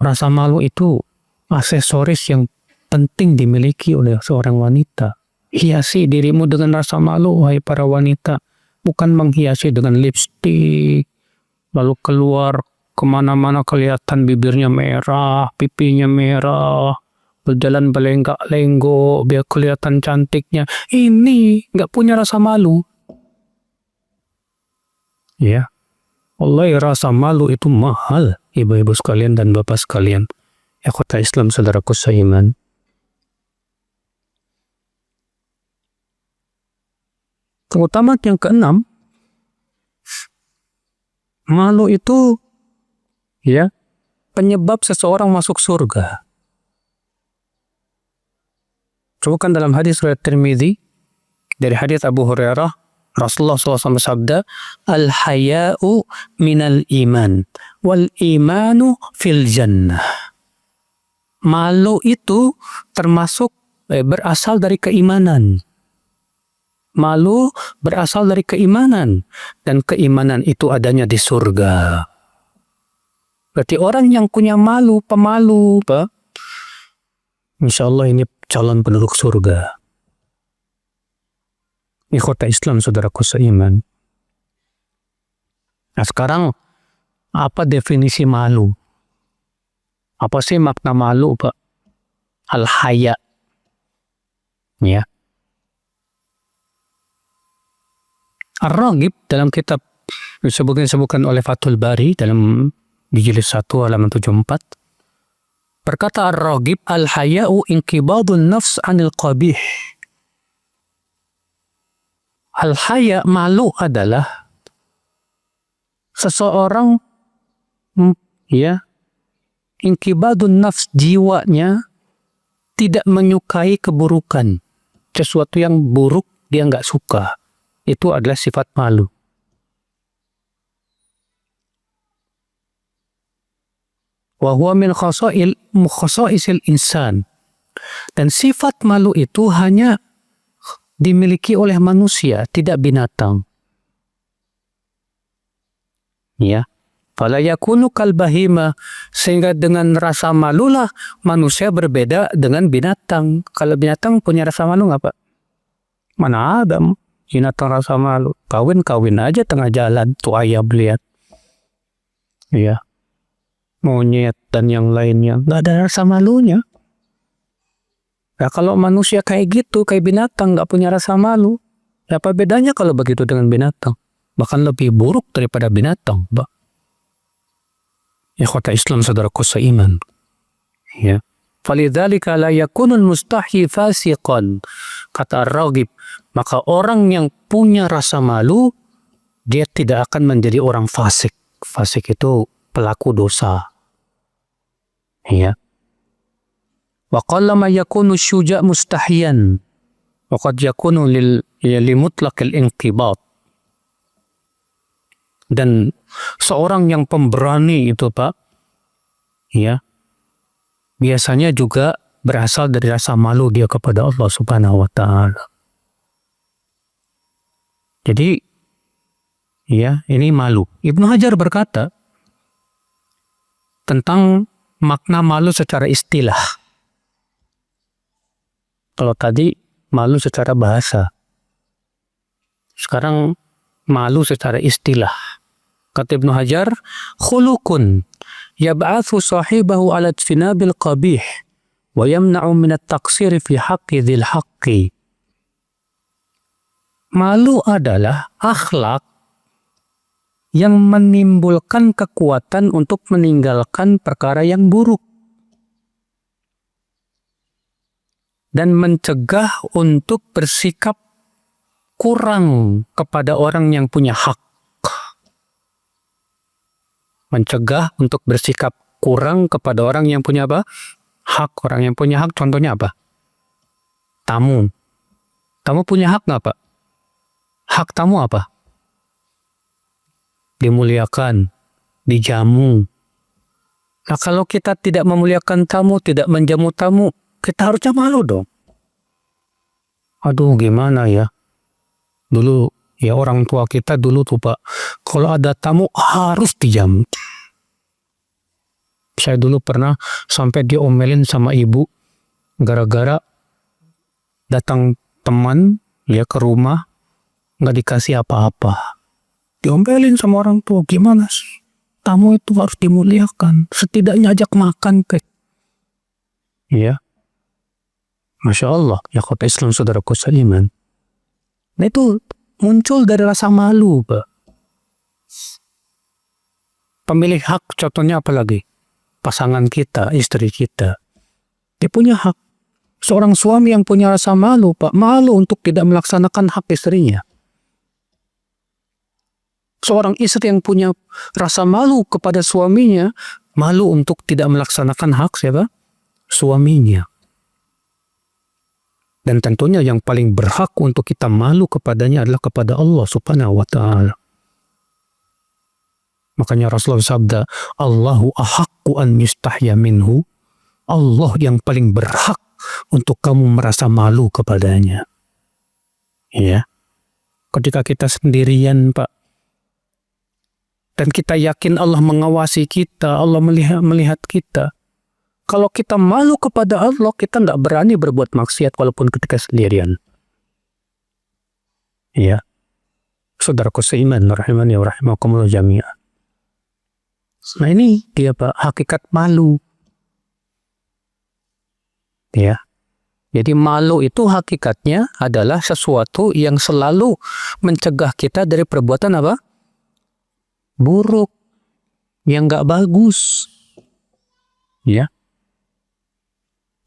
rasa malu itu aksesoris yang penting dimiliki oleh seorang wanita. Hiasi dirimu dengan rasa malu, wahai para wanita. Bukan menghiasi dengan lipstik, lalu keluar kemana-mana kelihatan bibirnya merah, pipinya merah, berjalan belenggak-lenggok, biar kelihatan cantiknya. Ini nggak punya rasa malu. Ya, wallahi rasa malu itu mahal, ibu-ibu sekalian dan bapak sekalian. Ikhwata Islam, saudaraku seiman. Keutamaan yang keenam, malu itu ya penyebab seseorang masuk surga. Coba dalam hadis riwayat Tirmidzi dari hadis Abu Hurairah, Rasulullah SAW bersabda, "Al-haya'u minal iman, wal imanu fil jannah." Malu itu termasuk berasal dari keimanan. Malu berasal dari keimanan, dan keimanan itu adanya di surga. Berarti orang yang punya malu, pemalu, Pak, insya Allah ini calon penduduk surga. Ikhwata Islam, saudaraku seiman. Nah sekarang, apa definisi malu? Apa sih makna malu, Pak? Al-haya. Ya. Ar-Raghib dalam kitab disebutkan oleh Fathul Bari dalam di jilid 1 halaman 74. Berkata Ar-Raghib, "Al-haya'u inqibadun nafs 'anil qabih." Al-haya, malu adalah seseorang ya inqibadun nafs, jiwanya tidak menyukai keburukan. Sesuatu yang buruk dia nggak suka. Itu adalah sifat malu. Wa huwa min khasa'isil insan. Dan sifat malu itu hanya dimiliki oleh manusia, tidak binatang. Ya. Fala yakunu kal bahima, sehingga dengan rasa malulah manusia berbeda dengan binatang. Kalau binatang punya rasa malu nggak, Pak? Mana ada binatang rasa malu? Kawin-kawin aja tengah jalan, tuh ayam lihat. Ya. Monyet dan yang lainnya, nggak ada rasa malunya. Nah, kalau manusia kayak gitu, kayak binatang, nggak punya rasa malu, apa bedanya kalau begitu dengan binatang? Bahkan lebih buruk daripada binatang, Pak. Ikhwata Islam, saudaraku seiman. Ya. Falidzalika la yakunul mustahyi fasiqan. Kata Ar-Raghib, maka orang yang punya rasa malu, dia tidak akan menjadi orang fasik. Fasik itu pelaku dosa. Ya. Wa qallama yakunu syuja' mustahyan. Wa qad yakunu limutlaqil inqibat. Dan seorang yang pemberani itu, Pak, ya, biasanya juga berasal dari rasa malu dia kepada Allah Subhanahu wa Ta'ala. Jadi, ya, ini malu. Ibnu Hajar berkata tentang makna malu secara istilah. Kalau tadi malu secara bahasa, sekarang malu secara istilah. Kata Ibnu Hajar, khulukun yab'athu sahibahu ala ijtinabil qabih wa yamna'u min at-taqsir fi haqqi dzil haqqi. Malu adalah akhlak yang menimbulkan kekuatan untuk meninggalkan perkara yang buruk dan mencegah untuk bersikap kurang kepada orang yang punya hak. Mencegah untuk bersikap kurang kepada orang yang punya apa? Hak. Orang yang punya hak contohnya apa? Tamu. Tamu punya hak nggak, Pak? Hak tamu apa? Dimuliakan, dijamu. Nah, kalau kita tidak memuliakan tamu, tidak menjamu tamu, kita harusnya malu dong. Aduh, gimana ya? Dulu, ya orang tua kita dulu tuh, Pak, kalau ada tamu harus dijamu. Saya dulu pernah sampai diomelin sama ibu gara-gara datang teman ya ke rumah nggak dikasih apa-apa. Diomelin sama orang tua, gimana? Tamu itu harus dimuliakan, setidaknya ajak makan kek. Iya. Masya Allah, ya kota Islam saudaraku seiman. Nah itu muncul dari rasa malu, Pak. Pemilik hak contohnya apa lagi? Pasangan kita, istri kita. Dia punya hak. Seorang suami yang punya rasa malu, Pak, malu untuk tidak melaksanakan hak istrinya. Seorang istri yang punya rasa malu kepada suaminya, malu untuk tidak melaksanakan hak siapa? Suaminya. Dan tentunya yang paling berhak untuk kita malu kepadanya adalah kepada Allah Subhanahu wa Ta'ala. Makanya Rasulullah sabda, Allahu ahaqqu an yustahya minhu. Allah yang paling berhak untuk kamu merasa malu kepadanya. Ya. Ketika kita sendirian, Pak, dan kita yakin Allah mengawasi kita, Allah melihat kita. Kalau kita malu kepada Allah, kita nggak berani berbuat maksiat walaupun ketika sendirian. Ya. Saudaraku seiman, rahimani wa rahimakumullah jami'an. Nah ini dia, Pak, hakikat malu. Ya. Jadi malu itu hakikatnya adalah sesuatu yang selalu mencegah kita dari perbuatan apa? Buruk, yang nggak bagus. Ya.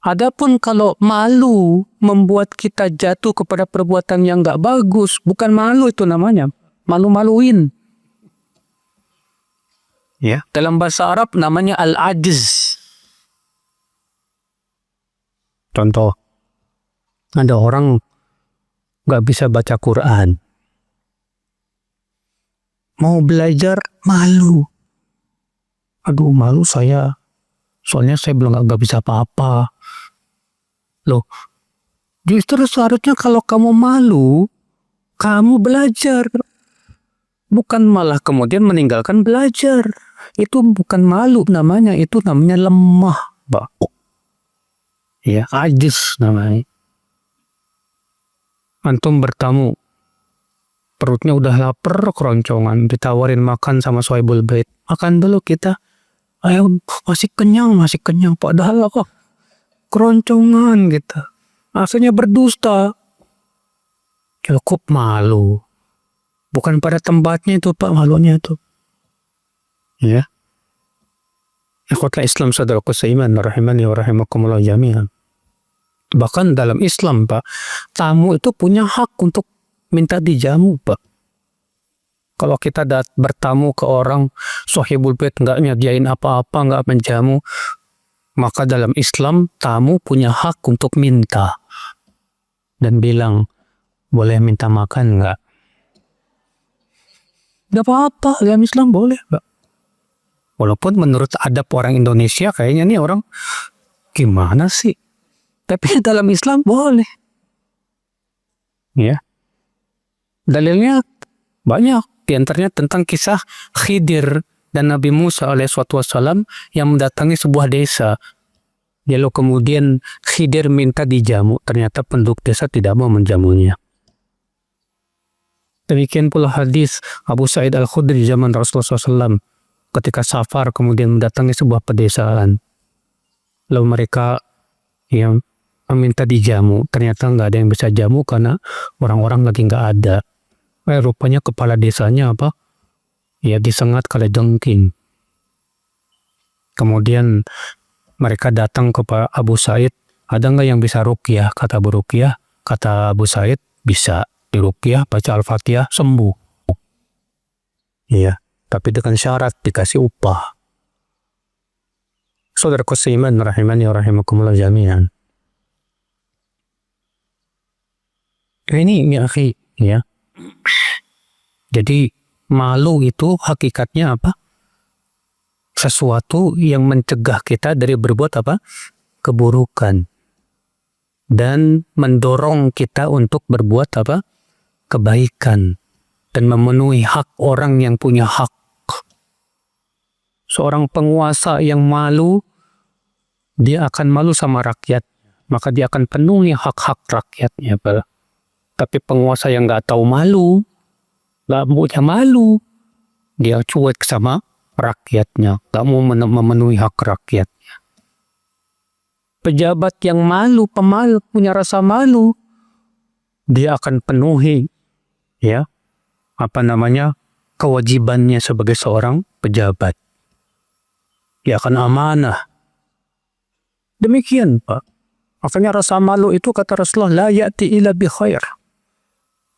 Adapun kalau malu membuat kita jatuh kepada perbuatan yang nggak bagus, bukan malu itu namanya, malu-maluin. Ya. Dalam bahasa Arab namanya al-ajz. Contoh, ada orang nggak bisa baca Quran. Mau belajar, malu. Aduh, malu saya. Soalnya saya belum nggak bisa apa-apa. Loh, justru seharusnya kalau kamu malu, kamu belajar. Bukan malah kemudian meninggalkan belajar. Itu bukan malu namanya, itu namanya lemah, Pak. Ya, ajiz namanya. Antum bertamu, perutnya udah lapar, keroncongan, ditawarin makan sama Sohibul Bait. Makan dulu kita. Ayo, masih kenyang. Padahal kok keroncongan gitu. Akhirnya berdusta. Cukup malu. Bukan pada tempatnya itu, Pak, malunya itu. Ya. Ikhwatul Islam saudaraku seiman, rahimani wa rahimakumullah jami'an. Bahkan dalam Islam, Pak, tamu itu punya hak untuk minta dijamu, Pak. Kalau kita bertamu ke orang, Sohibul Bait nggak nyediain apa-apa, nggak menjamu, maka dalam Islam tamu punya hak untuk minta dan bilang, boleh minta makan nggak? Nggak apa-apa, dalam Islam boleh, Pak. Walaupun menurut adab orang Indonesia kayaknya nih orang gimana sih? Tapi dalam Islam boleh. Ya. Dalilnya banyak. Di antaranya tentang kisah Khidir dan Nabi Musa alaihissalam yang mendatangi sebuah desa. Lalu kemudian Khidir minta dijamu. Ternyata penduduk desa tidak mau menjamunya. Demikian pula hadis Abu Sa'id Al-Khudri zaman Rasulullah SAW. Ketika safar kemudian mendatangi sebuah pedesaan. Lalu mereka yang meminta dijamu. Ternyata nggak ada yang bisa jamu karena orang-orang lagi nggak ada. Rupanya kepala desanya apa? Ya disengat kalajengking. Kemudian mereka datang ke Pak Abu Said. Ada nggak yang bisa ruqyah? Kata Abu Ruqyah. Kata Abu Said, bisa diruqyah, baca Al-Fatihah, sembuh. Iya, tapi dengan syarat dikasih upah. Saudaraku seiman rahimani wa rahimakumullah jami'an. Ini ya akhi, ya. Jadi malu itu hakikatnya apa? Sesuatu yang mencegah kita dari berbuat apa? Keburukan. Dan mendorong kita untuk berbuat apa? Kebaikan. Dan memenuhi hak orang yang punya hak. Seorang penguasa yang malu, dia akan malu sama rakyat. Maka dia akan penuhi hak-hak rakyatnya. Tapi penguasa yang nggak tahu malu, nggak punya malu, dia cuek sama rakyatnya, nggak mau memenuhi hak rakyatnya. Pejabat yang malu, pemalu, punya rasa malu, dia akan penuhi, ya, kewajibannya sebagai seorang pejabat. Dia akan amanah. Demikian, Pak. Makanya rasa malu itu kata Rasulullah, la ya'ti illa bi khair.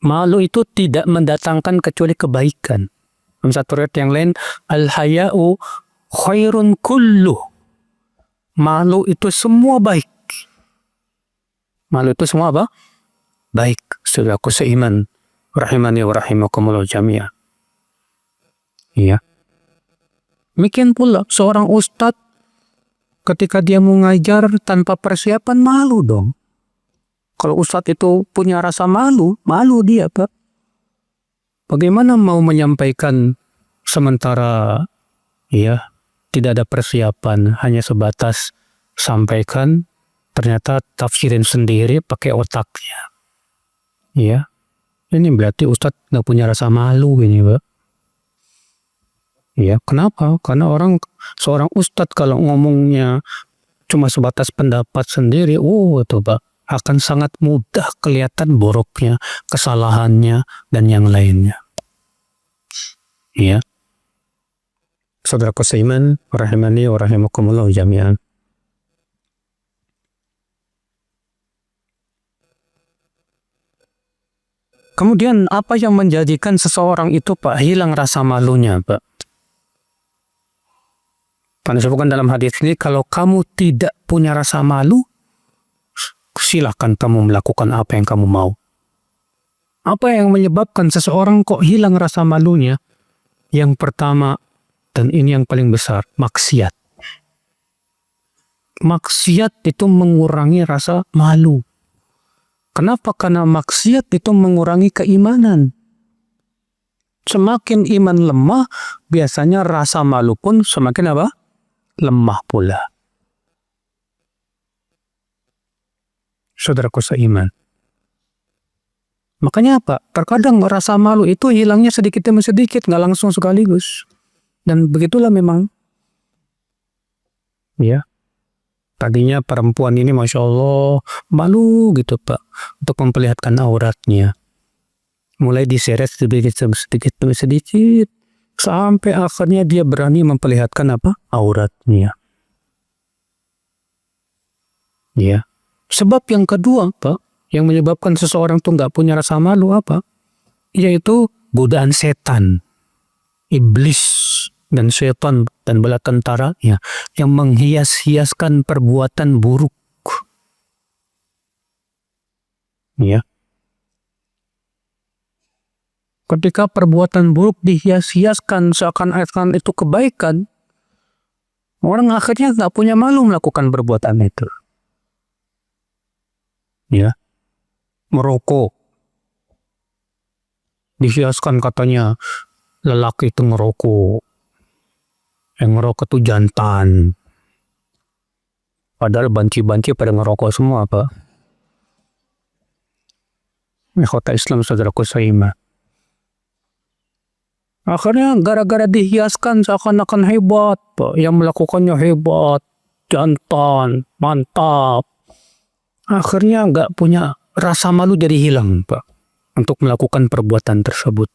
Malu itu tidak mendatangkan kecuali kebaikan. Dalam satu riwayat yang lain, al-haya'u khairun kulluh. Malu itu semua baik. Malu itu semua apa? Baik. Saudaraku seiman. Rahimani wa rahimakumullah jami'ah. Iya. Demikian pula seorang ustadz ketika dia mengajar tanpa persiapan malu dong. Kalau ustadz itu punya rasa malu, malu dia, Pak. Bagaimana mau menyampaikan sementara ya tidak ada persiapan, hanya sebatas sampaikan, ternyata tafsirin sendiri pakai otaknya. Ya. Ini berarti ustadz nggak punya rasa malu ini, Pak. Ya, kenapa? Karena seorang ustadz kalau ngomongnya cuma sebatas pendapat sendiri, itu Pak, akan sangat mudah kelihatan boroknya, kesalahannya, dan yang lainnya. Ya. Saudaraku seiman, rahimani wa rahimakumullah jami'an. Kemudian apa yang menjadikan seseorang itu, Pak, hilang rasa malunya, Pak? Karena disebutkan dalam hadis ini, kalau kamu tidak punya rasa malu, silakan kamu melakukan apa yang kamu mau. Apa yang menyebabkan seseorang kok hilang rasa malunya? Yang pertama, dan ini yang paling besar, maksiat. Maksiat itu mengurangi rasa malu. Kenapa? Karena maksiat itu mengurangi keimanan. Semakin iman lemah, biasanya rasa malu pun semakin apa? Lemah pula. Saudaraku seiman. Makanya apa? Terkadang rasa malu itu hilangnya sedikit demi sedikit, nggak langsung sekaligus. Dan begitulah memang. Ya. Tadinya perempuan ini Masya Allah malu gitu Pak untuk memperlihatkan auratnya. Mulai diseret sedikit demi sedikit sampai akhirnya dia berani memperlihatkan apa? Auratnya. Ya. Sebab yang kedua Pak, yang menyebabkan seseorang tuh nggak punya rasa malu apa? Yaitu godaan setan, iblis dan setan dan bala tentara ya, yang menghias-hiaskan perbuatan buruk. Ya. Ketika perbuatan buruk dihias-hiaskan seakan-akan itu kebaikan, orang akhirnya nggak punya malu melakukan perbuatan itu. Ya. Merokok. Dihiaskan katanya lelaki itu ngerokok. Yang ngerokok itu jantan. Padahal banci-banci pada ngerokok semua, Pak. Ikhwata Islam saudaraku seiman. Akhirnya gara-gara dihiaskan seakan-akan hebat, Pak. Yang melakukannya hebat, jantan, mantap. akhirnya nggak punya rasa malu, jadi hilang Pak untuk melakukan perbuatan tersebut.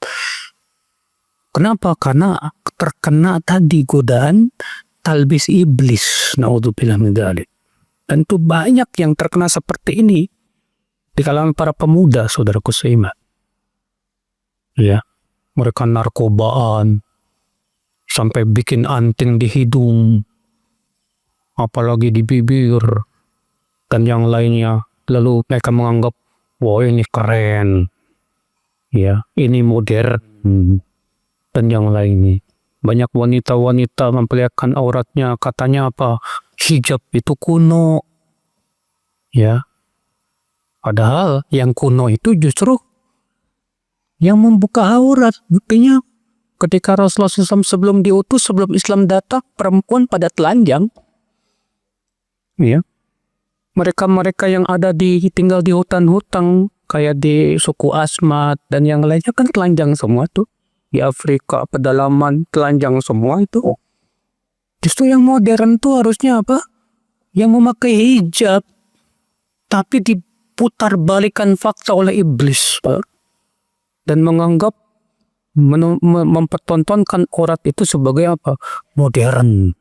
Kenapa? Karena terkena tadi godaan talbis iblis. Naudzubillah min dzalik. Dan itu banyak yang terkena seperti ini di kalangan para pemuda, saudaraku seiman. Ya, mereka narkobaan sampai bikin anting di hidung, apalagi di bibir dan yang lainnya. Lalu mereka menganggap, wah ini keren, ya ini modern dan yang lainnya. Banyak wanita-wanita memperlihatkan auratnya, katanya apa? Hijab itu kuno. Ya. Padahal yang kuno itu justru yang membuka aurat. Buktinya ketika Rasulullah SAW sebelum diutus, sebelum Islam datang, perempuan pada telanjang. Ya. Mereka-mereka yang ada tinggal di hutan-hutan, kayak di suku Asmat dan yang lainnya kan telanjang semua tuh. Di Afrika, pedalaman, telanjang semua itu. Justru yang modern tuh harusnya apa? Yang memakai hijab. Tapi diputar balikan fakta oleh iblis, Pak. Dan menganggap, mempertontonkan aurat itu sebagai apa? Modern.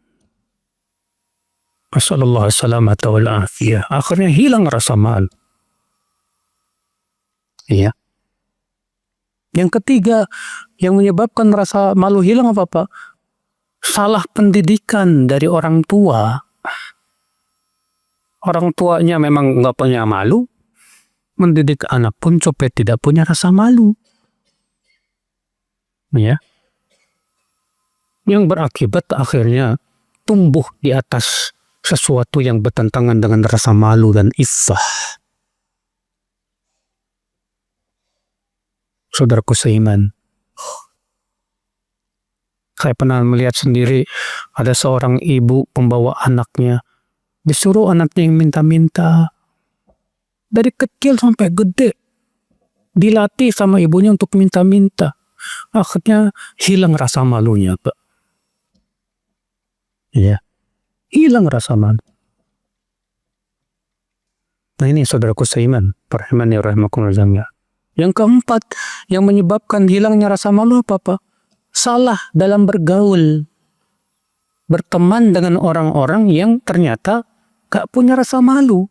Assalamualaikum warahmatullahi wabarakatuh. Akhirnya hilang rasa malu. Iya. Yang ketiga, yang menyebabkan rasa malu hilang apa Pak? Salah pendidikan dari orang tua. Orang tuanya memang nggak punya malu, mendidik anak pun supaya tidak punya rasa malu. Ya. Yang berakibat akhirnya tumbuh di atas sesuatu yang bertentangan dengan rasa malu dan iffah. Saudaraku seiman, saya pernah melihat sendiri ada seorang ibu pembawa anaknya, disuruh anaknya yang minta-minta. Dari kecil sampai gede, dilatih sama ibunya untuk minta-minta. Akhirnya hilang rasa malunya, Pak. Iya, hilang rasa malu. Nah ini saudaraku seiman, rahimani rahimakumullah jami'an. Yang keempat, yang menyebabkan hilangnya rasa malu apa Pak? Salah dalam bergaul. Berteman dengan orang-orang yang ternyata gak punya rasa malu.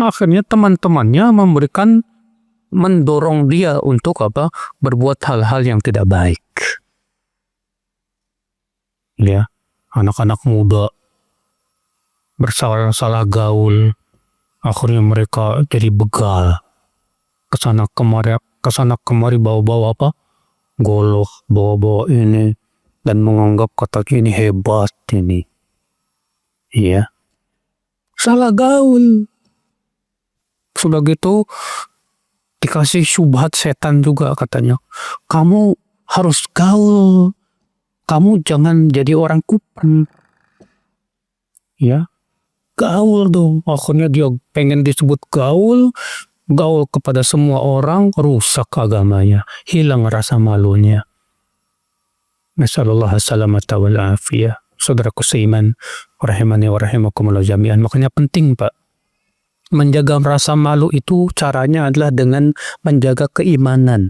Akhirnya teman-temannya mendorong dia untuk apa? Berbuat hal-hal yang tidak baik. Ya, anak-anak muda bersalah-salah gaul. Akhirnya mereka jadi begal. Kesana kemari bawa-bawa apa? Golok, bawa-bawa ini. Dan menganggap katanya ini hebat ini. Iya. Salah gaul. Sudah gitu dikasih syubhat setan juga katanya. Kamu harus gaul. Kamu jangan jadi orang kuping. Ya. Gaul dong. Akhirnya dia pengen disebut gaul kepada semua orang, rusak agamanya, hilang rasa malunya. Nasallallahu salamata wal afiyah. Saudaraku seiman, rahimani wa rahimakumullah jami'an. Makanya penting Pak, menjaga rasa malu itu caranya adalah dengan menjaga keimanan.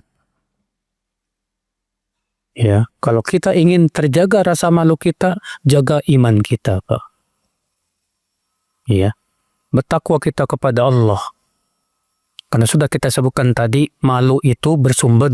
Ya, kalau kita ingin terjaga rasa malu kita, jaga iman kita Pak. Ya, bertakwa kita kepada Allah. Karena sudah kita sebutkan tadi, malu itu bersumber